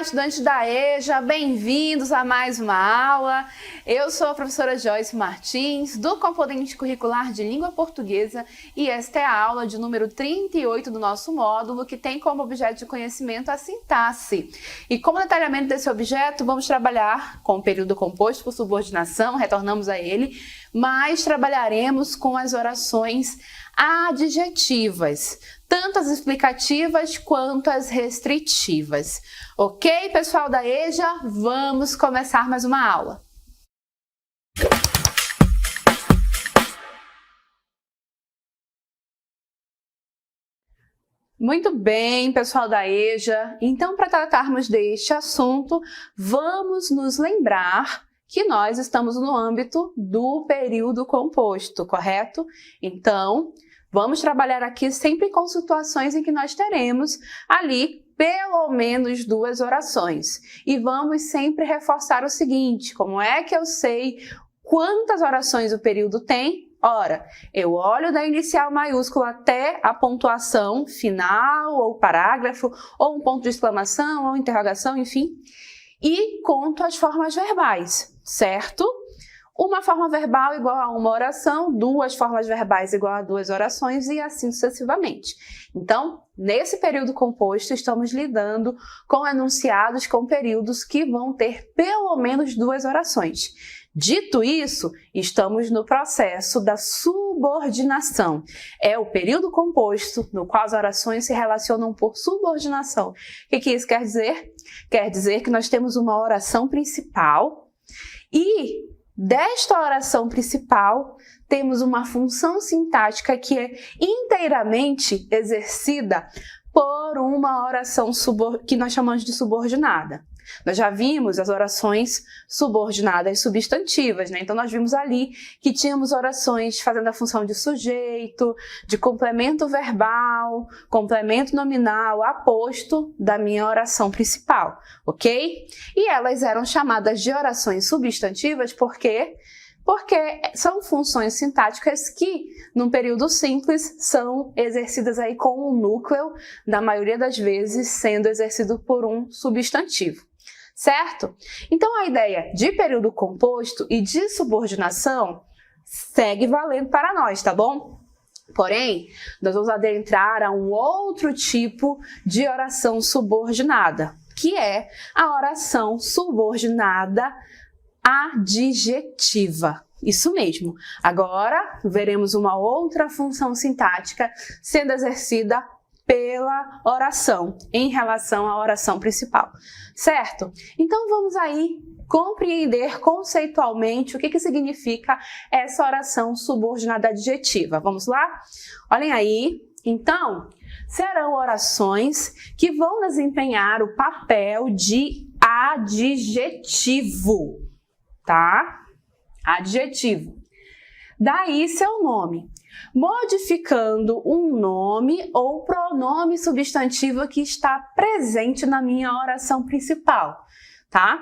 estudantes da EJA, bem-vindos a mais uma aula. Eu sou a professora Joyce Martins, do componente curricular de língua portuguesa, e esta é a aula de número 38 do nosso módulo, que tem como objeto de conhecimento a sintaxe. E como detalhamento desse objeto, vamos trabalhar com o período composto por subordinação, retornamos a ele, mas trabalharemos com as orações adjetivas, tanto as explicativas quanto as restritivas. Ok, pessoal da EJA? Vamos começar mais uma aula. Muito bem, pessoal da EJA. Então, para tratarmos deste assunto, vamos nos lembrar que nós estamos no âmbito do período composto, correto? Então, vamos trabalhar aqui sempre com situações em que nós teremos ali pelo menos duas orações. E vamos sempre reforçar o seguinte: como é que eu sei quantas orações o período tem? Ora, eu olho da inicial maiúscula até a pontuação final, ou parágrafo, ou um ponto de exclamação, ou interrogação, enfim, e conto as formas verbais, certo? Uma forma verbal igual a uma oração, duas formas verbais igual a duas orações e assim sucessivamente. Então, nesse período composto, estamos lidando com enunciados com períodos que vão ter pelo menos duas orações. Dito isso, estamos no processo da subordinação. É o período composto no qual as orações se relacionam por subordinação. O que isso quer dizer? Quer dizer que nós temos uma oração principal e desta oração principal, temos uma função sintática que é inteiramente exercida por uma oração que nós chamamos de subordinada. Nós já vimos as orações subordinadas substantivas, né? Então, nós vimos ali que tínhamos orações fazendo a função de sujeito, de complemento verbal, complemento nominal, aposto da minha oração principal, ok? E elas eram chamadas de orações substantivas porque são funções sintáticas que, num período simples, são exercidas aí com o núcleo, da maioria das vezes, sendo exercido por um substantivo. Certo? Então, a ideia de período composto e de subordinação segue valendo para nós, tá bom? Porém, nós vamos adentrar a um outro tipo de oração subordinada, que é a oração subordinada adjetiva. Isso mesmo. Agora, veremos uma outra função sintática sendo exercida pela oração, em relação à oração principal, certo? Então, vamos aí compreender conceitualmente o que significa essa oração subordinada adjetiva. Vamos lá? Olhem aí. Então, serão orações que vão desempenhar o papel de adjetivo, tá? Adjetivo. Daí seu nome, modificando um nome ou pronome substantivo que está presente na minha oração principal, tá?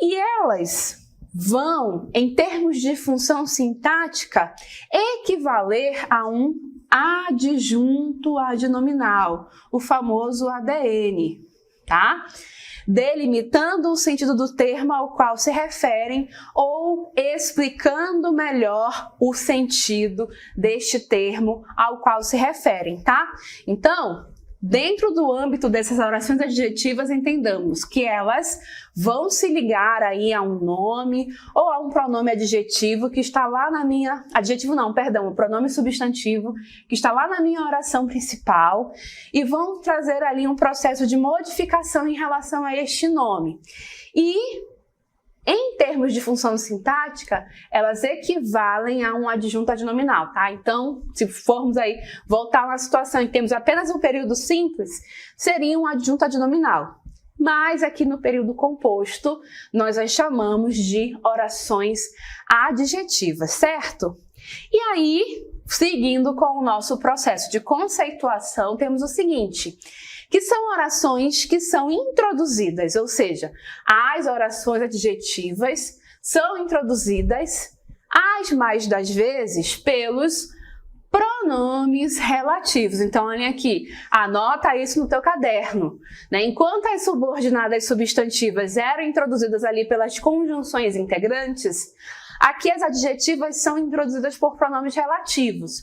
E elas vão, em termos de função sintática, equivaler a um adjunto adnominal, o famoso ADN, tá? Delimitando o sentido do termo ao qual se referem ou explicando melhor o sentido deste termo ao qual se referem, tá? Então, dentro do âmbito dessas orações adjetivas, entendamos que elas vão se ligar aí a um nome ou a um pronome adjetivo que está lá na minha... o pronome substantivo que está lá na minha oração principal e vão trazer ali um processo de modificação em relação a este nome. E, em termos de função sintática, elas equivalem a um adjunto adnominal, tá? Então, se formos aí voltar a uma situação em que temos apenas um período simples, seria um adjunto adnominal. Mas aqui no período composto, nós as chamamos de orações adjetivas, certo? E aí, seguindo com o nosso processo de conceituação, temos o seguinte: que são orações que são introduzidas, ou seja, as orações adjetivas são introduzidas, as mais das vezes, pelos Pronomes relativos. Então, olha aqui, anota isso no teu caderno, né? Enquanto as subordinadas substantivas eram introduzidas ali pelas conjunções integrantes, aqui as adjetivas são introduzidas por pronomes relativos.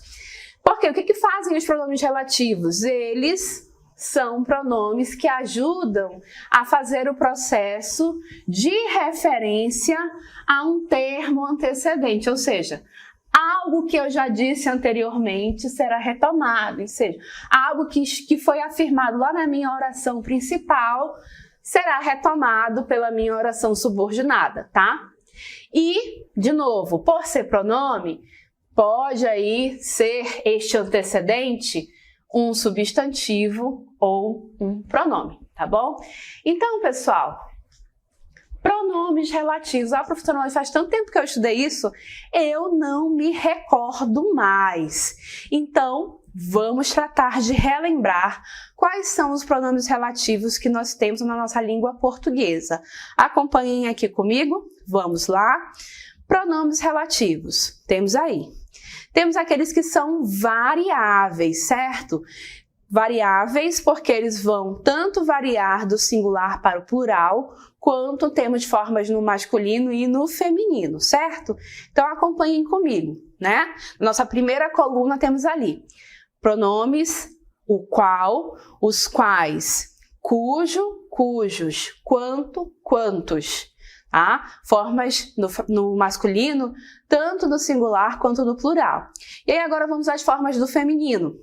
Por quê? O que fazem os pronomes relativos? Eles são pronomes que ajudam a fazer o processo de referência a um termo antecedente, ou seja, algo que eu já disse anteriormente será retomado, ou seja, algo que foi afirmado lá na minha oração principal será retomado pela minha oração subordinada, tá? E, de novo, por ser pronome, pode aí ser este antecedente um substantivo ou um pronome, tá bom? Então, pessoal, pronomes relativos. Ah, professora, faz tanto tempo que eu estudei isso, eu não me recordo mais. Então, vamos tratar de relembrar quais são os pronomes relativos que nós temos na nossa língua portuguesa. Acompanhem aqui comigo, vamos lá. Pronomes relativos, temos aí. Temos aqueles que são variáveis, certo? Variáveis porque eles vão tanto variar do singular para o plural, quanto temos formas no masculino e no feminino, certo? Então acompanhem comigo, né? Nossa primeira coluna temos ali pronomes o qual, os quais, cujo, cujos, quanto, quantos. Tá? Formas no masculino, tanto no singular quanto no plural. E aí agora vamos às formas do feminino.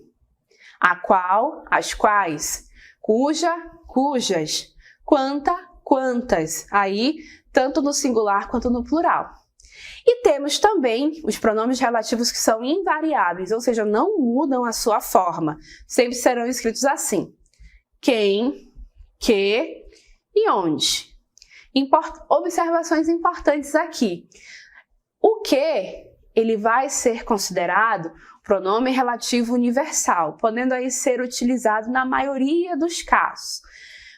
A qual, as quais, cuja, cujas, quanta, quantas. Aí, tanto no singular quanto no plural. E temos também os pronomes relativos que são invariáveis, ou seja, não mudam a sua forma. Sempre serão escritos assim. Quem, que e onde. Observações importantes aqui. O que ele vai ser considerado pronome relativo universal, podendo aí ser utilizado na maioria dos casos.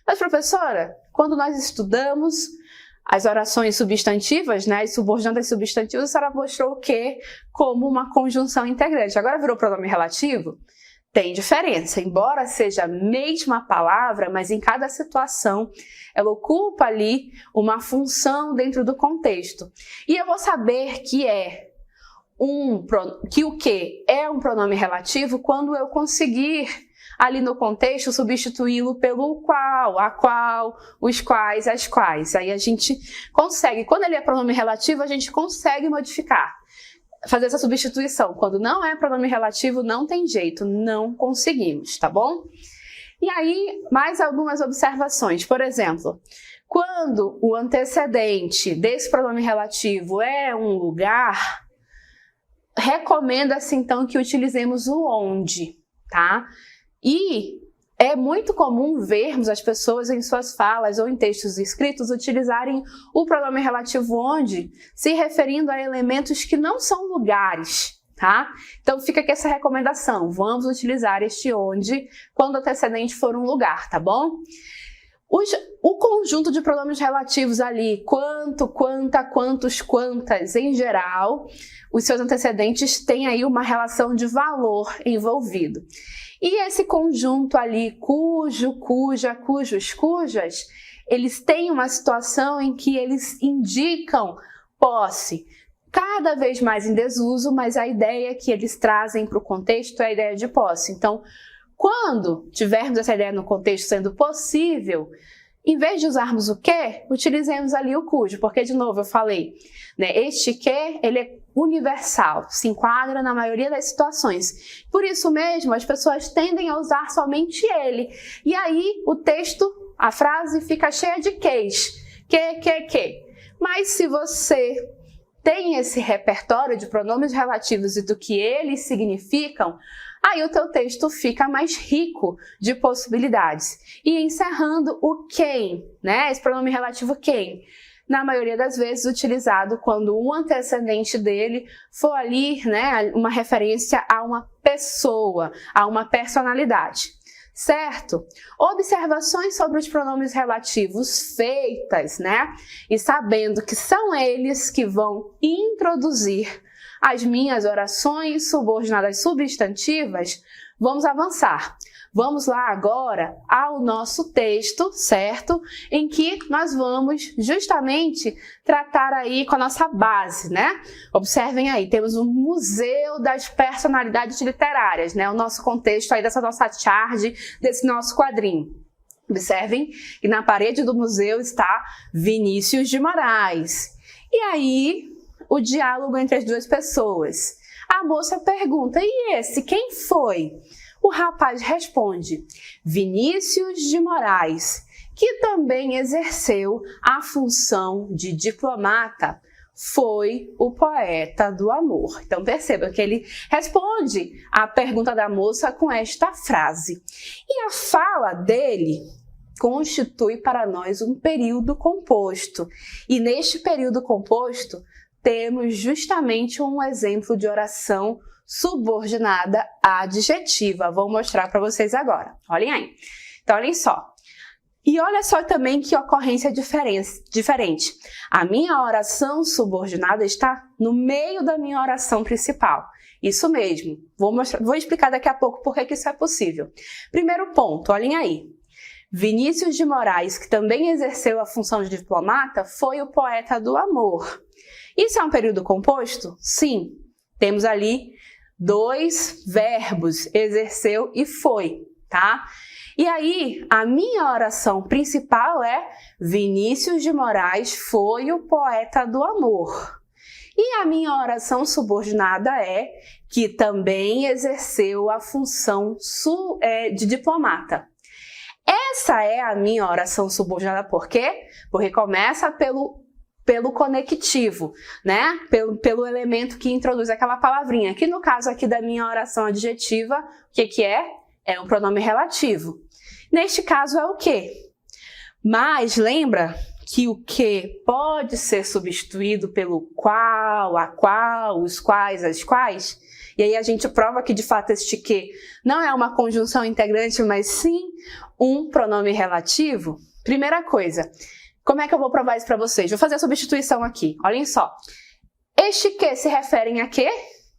Mas, professora, quando nós estudamos as orações substantivas, né, as subordinadas substantivas, a senhora mostrou o que como uma conjunção integrante. Agora virou pronome relativo? Tem diferença, embora seja a mesma palavra, mas em cada situação ela ocupa ali uma função dentro do contexto. E eu vou saber que o que é um pronome relativo quando eu conseguir ali no contexto substituí-lo pelo qual, a qual, os quais, as quais. Aí a gente consegue, quando ele é pronome relativo, a gente consegue modificar. Fazer essa substituição. Quando não é pronome relativo, não tem jeito, não conseguimos, tá bom? E aí, mais algumas observações. Por exemplo, quando o antecedente desse pronome relativo é um lugar, recomenda-se então que utilizemos o onde, tá? E é muito comum vermos as pessoas em suas falas ou em textos escritos utilizarem o pronome relativo onde, se referindo a elementos que não são lugares, tá? Então fica aqui essa recomendação, vamos utilizar este onde quando o antecedente for um lugar, tá bom? O conjunto de pronomes relativos ali, quanto, quanta, quantos, quantas, em geral, os seus antecedentes têm aí uma relação de valor envolvido. E esse conjunto ali, cujo, cuja, cujos, cujas, eles têm uma situação em que eles indicam posse, cada vez mais em desuso, mas a ideia que eles trazem para o contexto é a ideia de posse. Então, quando tivermos essa ideia no contexto sendo possível, em vez de usarmos o que, utilizemos ali o cujo, porque, de novo, eu falei, né, este que, ele é universal, se enquadra na maioria das situações. Por isso mesmo, as pessoas tendem a usar somente ele. E aí, o texto, a frase fica cheia de queis, que. Mas se você tem esse repertório de pronomes relativos e do que eles significam, aí o teu texto fica mais rico de possibilidades. E encerrando o quem, né? Esse pronome relativo quem, na maioria das vezes utilizado quando o antecedente dele for ali, né, uma referência a uma pessoa, a uma personalidade. Certo? Observações sobre os pronomes relativos feitas, né? E sabendo que são eles que vão introduzir as minhas orações subordinadas substantivas, vamos avançar. Vamos lá agora ao nosso texto, certo? Em que nós vamos justamente tratar aí com a nossa base, né? Observem aí, temos o Museu das Personalidades Literárias, né? O nosso contexto aí dessa nossa charge, desse nosso quadrinho. Observem que na parede do museu está Vinícius de Moraes. E aí, o diálogo entre as duas pessoas. A moça pergunta, e esse, quem foi? O rapaz responde, Vinícius de Moraes, que também exerceu a função de diplomata, foi o poeta do amor. Então perceba que ele responde à pergunta da moça com esta frase. E a fala dele constitui para nós um período composto. E neste período composto, temos justamente um exemplo de oração subordinada adjetiva. Vou mostrar para vocês agora. Olhem aí. Então, olhem só. E olha só também que ocorrência diferente. A minha oração subordinada está no meio da minha oração principal. Isso mesmo. Vou explicar daqui a pouco por que isso é possível. Primeiro ponto, olhem aí. Vinícius de Moraes, que também exerceu a função de diplomata, foi o poeta do amor. Isso é um período composto? Sim. Temos ali dois verbos, exerceu e foi, tá? E aí, a minha oração principal é Vinícius de Moraes foi o poeta do amor. E a minha oração subordinada é que também exerceu a função de diplomata. Essa é a minha oração subordinada, por quê? Porque começa pelo conectivo, né? Pelo elemento que introduz aquela palavrinha. Que no caso aqui da minha oração adjetiva, o que é? É um pronome relativo. Neste caso é o que? Mas lembra que o que pode ser substituído pelo qual, a qual, os quais, as quais? E aí a gente prova que de fato este que não é uma conjunção integrante, mas sim um pronome relativo. Primeira coisa, como é que eu vou provar isso para vocês? Vou fazer a substituição aqui. Olhem só. Este que se refere a quê?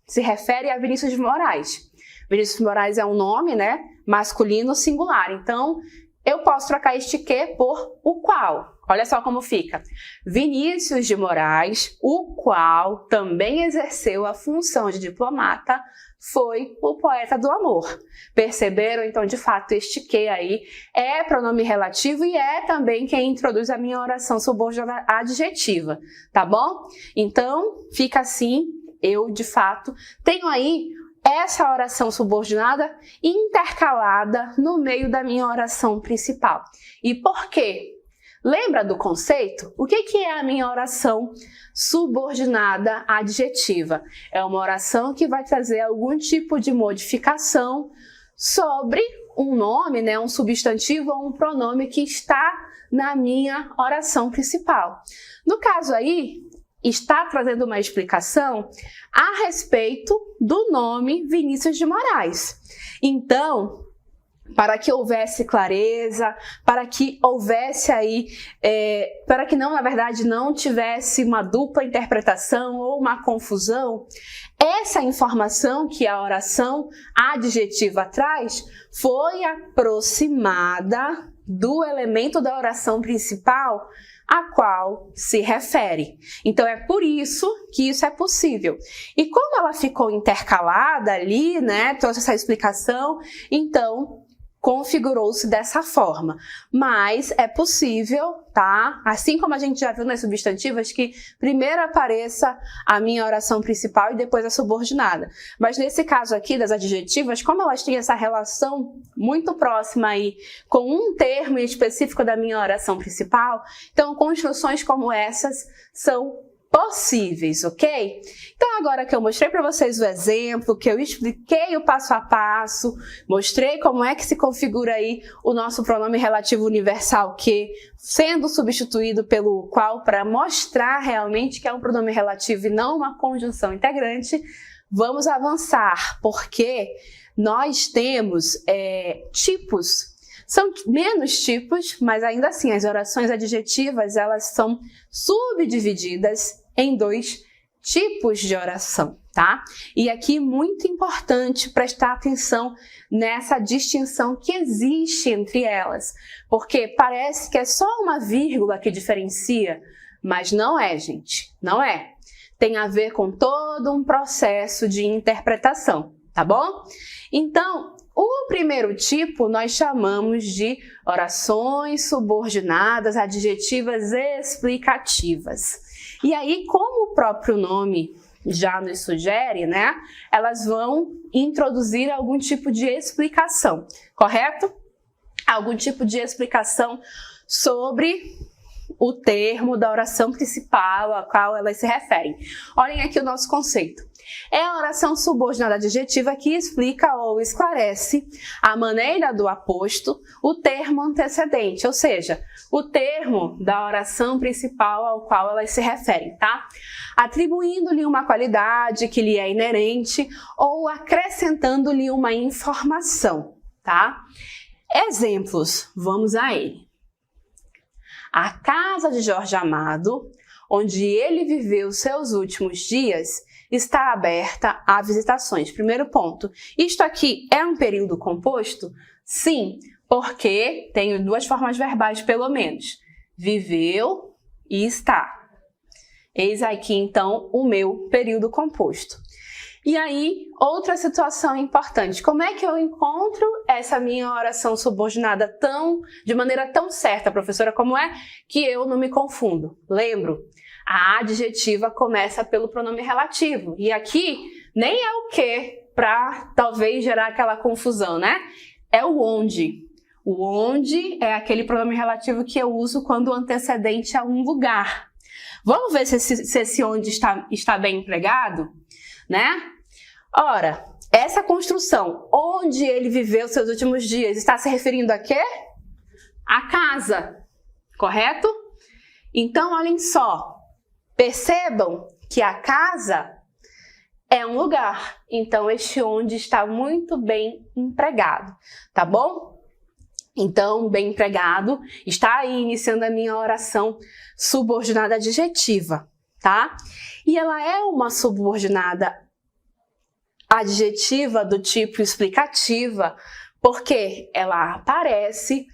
Se refere a Vinícius de Moraes. Vinícius de Moraes é um nome, né? Masculino singular. Então, eu posso trocar este que por o qual. Olha só como fica. Vinícius de Moraes, o qual também exerceu a função de diplomata, foi o poeta do amor. Perceberam? Então, de fato, este que aí é pronome relativo e é também quem introduz a minha oração subordinada adjetiva, tá bom? Então, fica assim, eu, de fato, tenho aí essa oração subordinada intercalada no meio da minha oração principal. E por quê? Lembra do conceito? O que é a minha oração subordinada adjetiva? É uma oração que vai trazer algum tipo de modificação sobre um nome, né, um substantivo ou um pronome que está na minha oração principal. No caso aí, está trazendo uma explicação a respeito do nome Vinícius de Moraes. Então, para que houvesse clareza, para que houvesse aí, para que não, na verdade, não tivesse uma dupla interpretação ou uma confusão, essa informação que a oração adjetiva traz foi aproximada do elemento da oração principal a qual se refere. Então, é por isso que isso é possível. E como ela ficou intercalada ali, né, trouxe essa explicação, então configurou-se dessa forma. Mas é possível, tá? Assim como a gente já viu nas substantivas, que primeiro apareça a minha oração principal e depois a subordinada. Mas nesse caso aqui das adjetivas, como elas têm essa relação muito próxima aí com um termo específico da minha oração principal, então construções como essas são possíveis, ok? Então agora que eu mostrei para vocês o exemplo, que eu expliquei o passo a passo, mostrei como é que se configura aí o nosso pronome relativo universal que, sendo substituído pelo qual para mostrar realmente que é um pronome relativo e não uma conjunção integrante, vamos avançar, porque nós temos tipos. São menos tipos, mas ainda assim as orações adjetivas elas são subdivididas em dois tipos de oração, tá? E aqui muito importante prestar atenção nessa distinção que existe entre elas, porque parece que é só uma vírgula que diferencia, mas não é, gente, não é. Tem a ver com todo um processo de interpretação, tá bom? Então, o primeiro tipo nós chamamos de orações subordinadas adjetivas explicativas. E aí, como o próprio nome já nos sugere, né? Elas vão introduzir algum tipo de explicação, correto? Algum tipo de explicação sobre o termo da oração principal a qual elas se referem. Olhem aqui o nosso conceito. É a oração subordinada adjetiva que explica ou esclarece a maneira do aposto, o termo antecedente, ou seja, o termo da oração principal ao qual elas se referem, tá? Atribuindo-lhe uma qualidade que lhe é inerente ou acrescentando-lhe uma informação, tá? Exemplos, vamos a ele. A casa de Jorge Amado, onde ele viveu seus últimos dias, está aberta a visitações. Primeiro ponto, isto aqui é um período composto? Sim, porque tem duas formas verbais pelo menos. Viveu e está. Eis aqui então o meu período composto. E aí, outra situação importante. Como é que eu encontro essa minha oração subordinada de maneira tão certa, professora? Como é que eu não me confundo? Lembro, a adjetiva começa pelo pronome relativo. E aqui nem é o que para talvez gerar aquela confusão, né? É o onde. O onde é aquele pronome relativo que eu uso quando o antecedente é um lugar. Vamos ver se esse onde está bem empregado, né? Ora, essa construção, onde ele viveu seus últimos dias, está se referindo a quê? A casa, correto? Então, olhem só, percebam que a casa é um lugar, então este onde está muito bem empregado, tá bom? Então, bem empregado, está aí iniciando a minha oração subordinada adjetiva, tá? E ela é uma subordinada adjetiva do tipo explicativa, porque ela aparece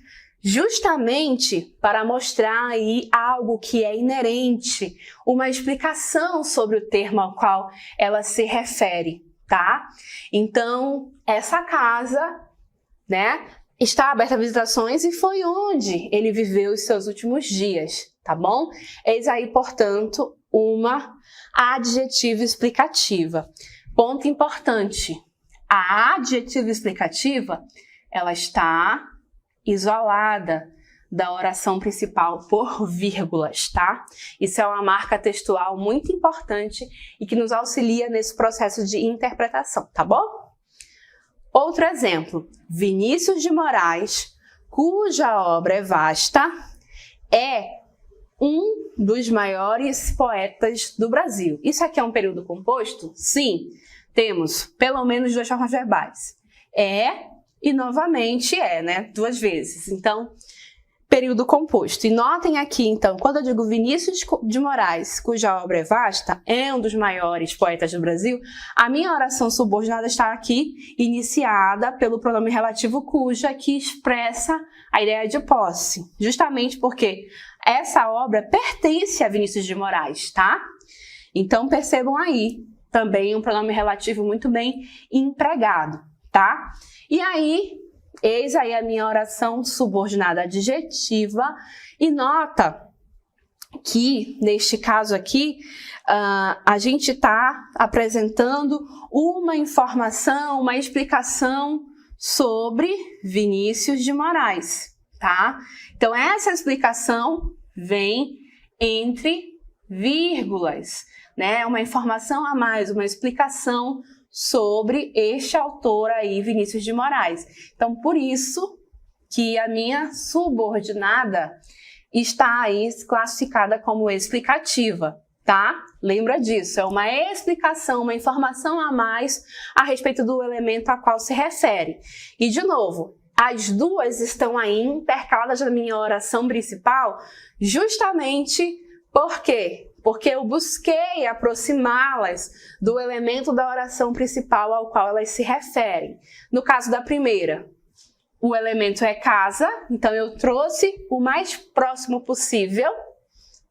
justamente para mostrar aí algo que é inerente, uma explicação sobre o termo ao qual ela se refere, tá? Então, essa casa, né, está aberta a visitações e foi onde ele viveu os seus últimos dias, tá bom? Eis aí, portanto, uma adjetiva explicativa. Ponto importante, a adjetiva explicativa, ela está isolada da oração principal por vírgulas, tá? Isso é uma marca textual muito importante e que nos auxilia nesse processo de interpretação, tá bom? Outro exemplo, Vinícius de Moraes, cuja obra é vasta, é um dos maiores poetas do Brasil. Isso aqui é um período composto? Sim, temos pelo menos duas formas verbais. É e novamente é, né? Duas vezes. Então, período composto. E notem aqui, então, quando eu digo Vinícius de Moraes, cuja obra é vasta, é um dos maiores poetas do Brasil, a minha oração subordinada está aqui, iniciada pelo pronome relativo cuja, que expressa a ideia de posse. Justamente porque essa obra pertence a Vinícius de Moraes, tá? Então, percebam aí também um pronome relativo muito bem empregado, tá? E aí, eis aí a minha oração subordinada adjetiva e nota que, neste caso aqui, a gente está apresentando uma informação, uma explicação sobre Vinícius de Moraes, tá? Então, essa explicação vem entre vírgulas, né? Uma informação a mais, uma explicação sobre este autor aí, Vinícius de Moraes. Então, por isso que a minha subordinada está aí classificada como explicativa, tá? Lembra disso, é uma explicação, uma informação a mais a respeito do elemento a qual se refere. E, de novo, as duas estão aí intercaladas na minha oração principal justamente porque porque eu busquei aproximá-las do elemento da oração principal ao qual elas se referem. No caso da primeira, o elemento é casa, então eu trouxe o mais próximo possível,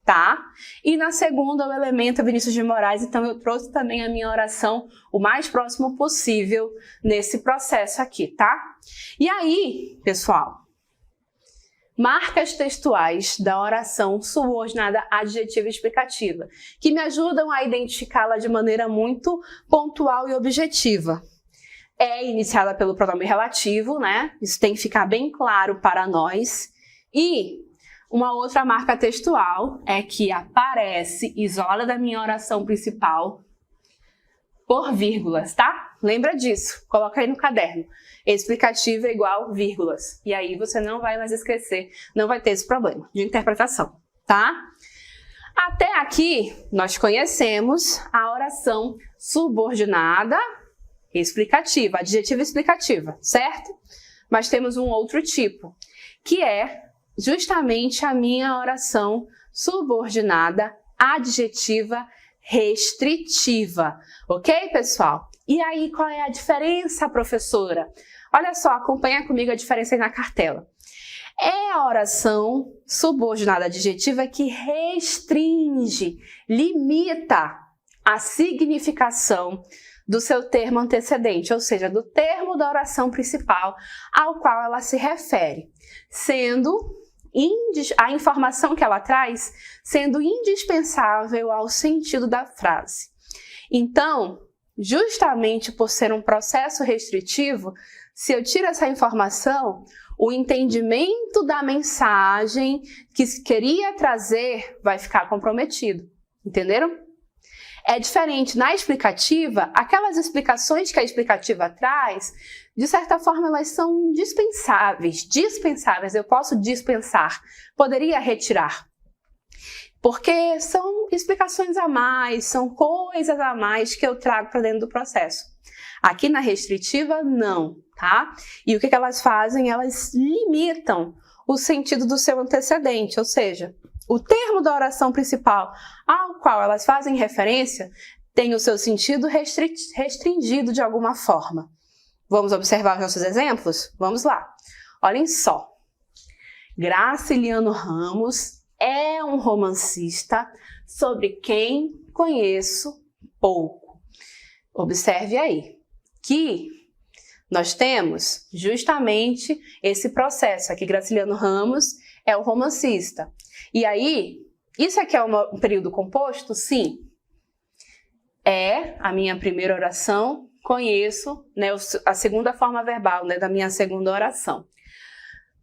tá? E na segunda, o elemento é Vinícius de Moraes, então eu trouxe também a minha oração o mais próximo possível nesse processo aqui, tá? E aí, pessoal, marcas textuais da oração subordinada adjetiva e explicativa, que me ajudam a identificá-la de maneira muito pontual e objetiva. É iniciada pelo pronome relativo, né? Isso tem que ficar bem claro para nós. E uma outra marca textual é que aparece isolada da minha oração principal por vírgulas, tá? Lembra disso, coloca aí no caderno. Explicativa é igual vírgulas. E aí você não vai mais esquecer, não vai ter esse problema de interpretação, tá? Até aqui, nós conhecemos a oração subordinada explicativa, adjetiva explicativa, certo? Mas temos um outro tipo, que é justamente a minha oração subordinada adjetiva restritiva. Ok, pessoal? E aí, qual é a diferença, professora? Olha só, acompanha comigo a diferença aí na cartela. É a oração subordinada adjetiva que restringe, limita a significação do seu termo antecedente, ou seja, do termo da oração principal ao qual ela se refere, sendo a informação que ela traz sendo indispensável ao sentido da frase. Então, justamente por ser um processo restritivo, se eu tiro essa informação, o entendimento da mensagem que se queria trazer vai ficar comprometido. Entenderam? É diferente na explicativa, aquelas explicações que a explicativa traz, de certa forma elas são dispensáveis, eu posso dispensar, poderia retirar. Porque são explicações a mais, são coisas a mais que eu trago para dentro do processo. Aqui na restritiva, não, tá? E o que elas fazem? Elas limitam o sentido do seu antecedente, ou seja, o termo da oração principal ao qual elas fazem referência tem o seu sentido restringido de alguma forma. Vamos observar os nossos exemplos? Vamos lá. Olhem só. Graciliano Ramos é um romancista sobre quem conheço pouco. Observe aí que nós temos justamente esse processo aqui. Graciliano Ramos é o romancista. E aí, isso aqui é um período composto? Sim. É a minha primeira oração, conheço, né, a segunda forma verbal, né, da minha segunda oração.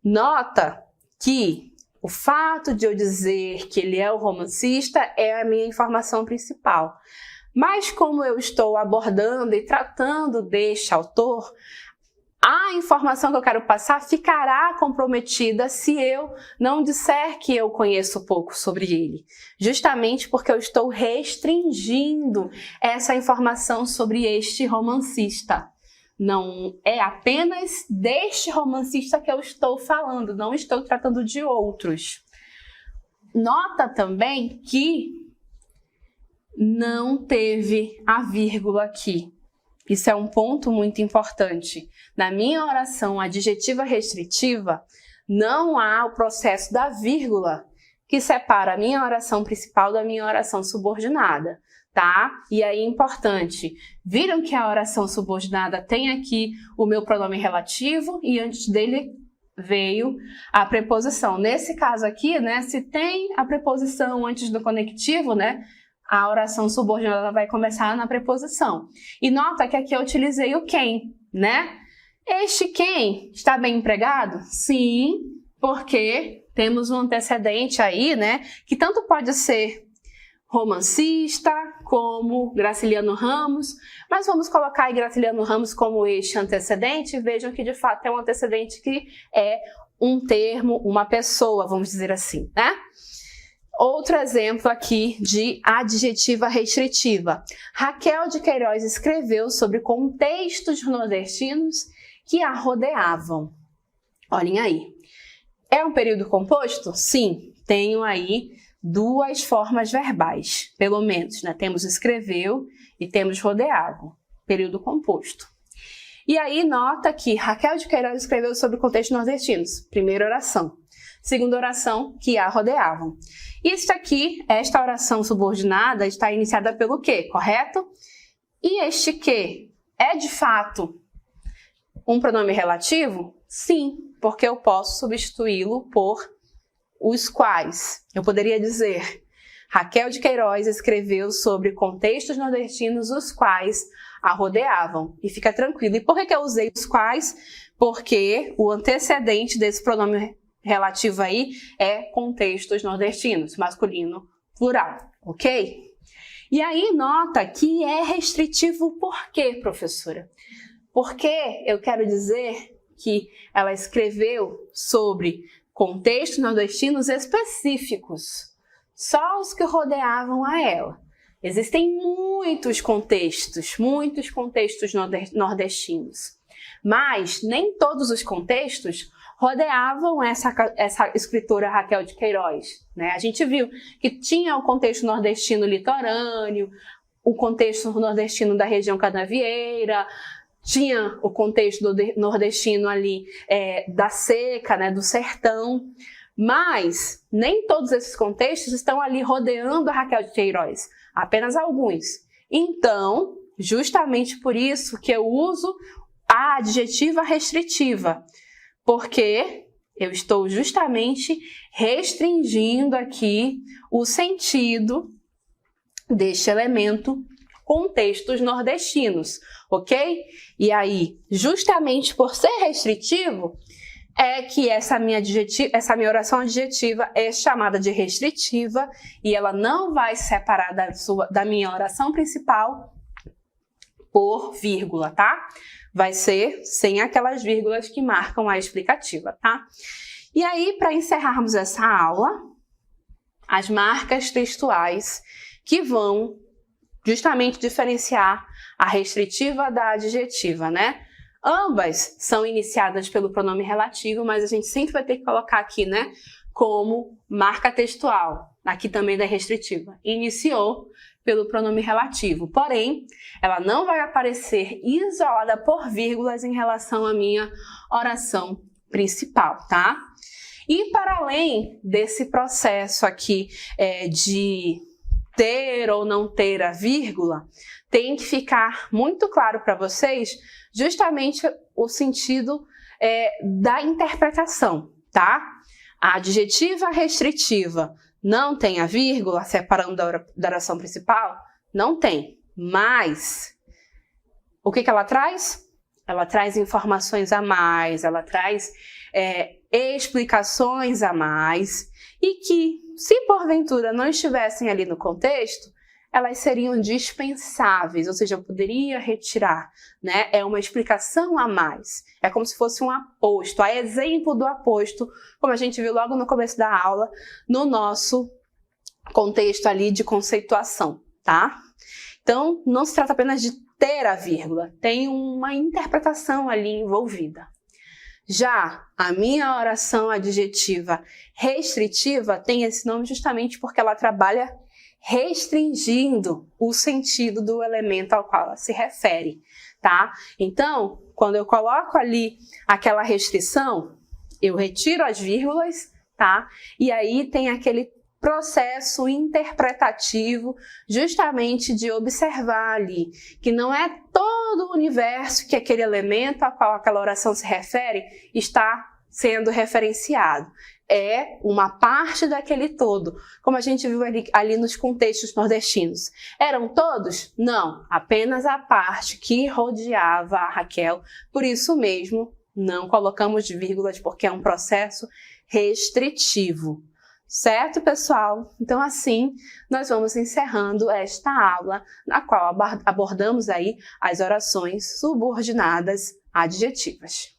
Nota que o fato de eu dizer que ele é o romancista é a minha informação principal. Mas como eu estou abordando e tratando deste autor, a informação que eu quero passar ficará comprometida se eu não disser que eu conheço pouco sobre ele. Justamente porque eu estou restringindo essa informação sobre este romancista. Não é apenas deste romancista que eu estou falando, não estou tratando de outros. Nota também que não teve a vírgula aqui. Isso é um ponto muito importante. Na minha oração adjetiva restritiva, não há o processo da vírgula que separa a minha oração principal da minha oração subordinada, tá? E aí é importante. Viram que a oração subordinada tem aqui o meu pronome relativo e antes dele veio a preposição. Nesse caso aqui, né, se tem a preposição antes do conectivo, né, a oração subordinada vai começar na preposição. E nota que aqui eu utilizei o quem, né? Este quem está bem empregado? Sim, porque temos um antecedente aí, né? Que tanto pode ser romancista como Graciliano Ramos, mas vamos colocar aí Graciliano Ramos como este antecedente. Vejam que de fato é um antecedente que é um termo, uma pessoa, vamos dizer assim, né? Outro exemplo aqui de adjetiva restritiva. Raquel de Queiroz escreveu sobre contextos nordestinos que a rodeavam. Olhem aí. É um período composto? Sim, tenho aí duas formas verbais, pelo menos, né? Temos escreveu e temos rodeavam, período composto. E aí nota que Raquel de Queiroz escreveu sobre contextos nordestinos, primeira oração. Segunda oração, que a rodeavam. Isso aqui, esta oração subordinada, está iniciada pelo que, correto? E este que é de fato um pronome relativo? Sim, porque eu posso substituí-lo por os quais. Eu poderia dizer, Raquel de Queiroz escreveu sobre contextos nordestinos os quais a rodeavam. E fica tranquilo. E por que eu usei os quais? Porque o antecedente desse pronome relativo aí é contextos nordestinos, masculino, plural, ok? E aí nota que é restritivo por quê, professora? Porque eu quero dizer que ela escreveu sobre contextos nordestinos específicos, só os que rodeavam a ela. Existem muitos contextos nordestinos, mas nem todos os contextos rodeavam essa escritora Raquel de Queiroz, né? A gente viu que tinha o contexto nordestino litorâneo, o contexto nordestino da região canavieira, tinha o contexto nordestino ali da seca, né, do sertão, mas nem todos esses contextos estão ali rodeando a Raquel de Queiroz, apenas alguns. Então, justamente por isso que eu uso a adjetiva restritiva, porque eu estou justamente restringindo aqui o sentido deste elemento contextos nordestinos, ok? E aí, justamente por ser restritivo, é que essa minha oração adjetiva é chamada de restritiva e ela não vai se separar da minha oração principal por vírgula, tá? Vai ser sem aquelas vírgulas que marcam a explicativa, tá? E aí, para encerrarmos essa aula, as marcas textuais que vão justamente diferenciar a restritiva da adjetiva, né? Ambas são iniciadas pelo pronome relativo, mas a gente sempre vai ter que colocar aqui, né, como marca textual, aqui também da restritiva. Iniciou pelo pronome relativo, porém, ela não vai aparecer isolada por vírgulas em relação à minha oração principal, tá? E para além desse processo aqui de ter ou não ter a vírgula, tem que ficar muito claro para vocês justamente o sentido da interpretação, tá? A adjetiva restritiva não tem a vírgula, separando da oração principal? Não tem, mas o que ela traz? Ela traz informações a mais, ela traz explicações a mais e que, se porventura não estivessem ali no contexto, elas seriam dispensáveis, ou seja, eu poderia retirar, né? É uma explicação a mais. É como se fosse um aposto, a exemplo do aposto, como a gente viu logo no começo da aula, no nosso contexto ali de conceituação, tá? Então, não se trata apenas de ter a vírgula, tem uma interpretação ali envolvida. Já a minha oração adjetiva restritiva tem esse nome justamente porque ela trabalha restringindo o sentido do elemento ao qual ela se refere, tá? Então, quando eu coloco ali aquela restrição, eu retiro as vírgulas, tá? E aí tem aquele processo interpretativo justamente de observar ali que não é todo o universo que aquele elemento a qual aquela oração se refere está sendo referenciado. É uma parte daquele todo, como a gente viu ali nos contextos nordestinos. Eram todos? Não, apenas a parte que rodeava a Raquel. Por isso mesmo, não colocamos vírgulas, porque é um processo restritivo. Certo, pessoal? Então, assim, nós vamos encerrando esta aula, na qual abordamos aí as orações subordinadas adjetivas.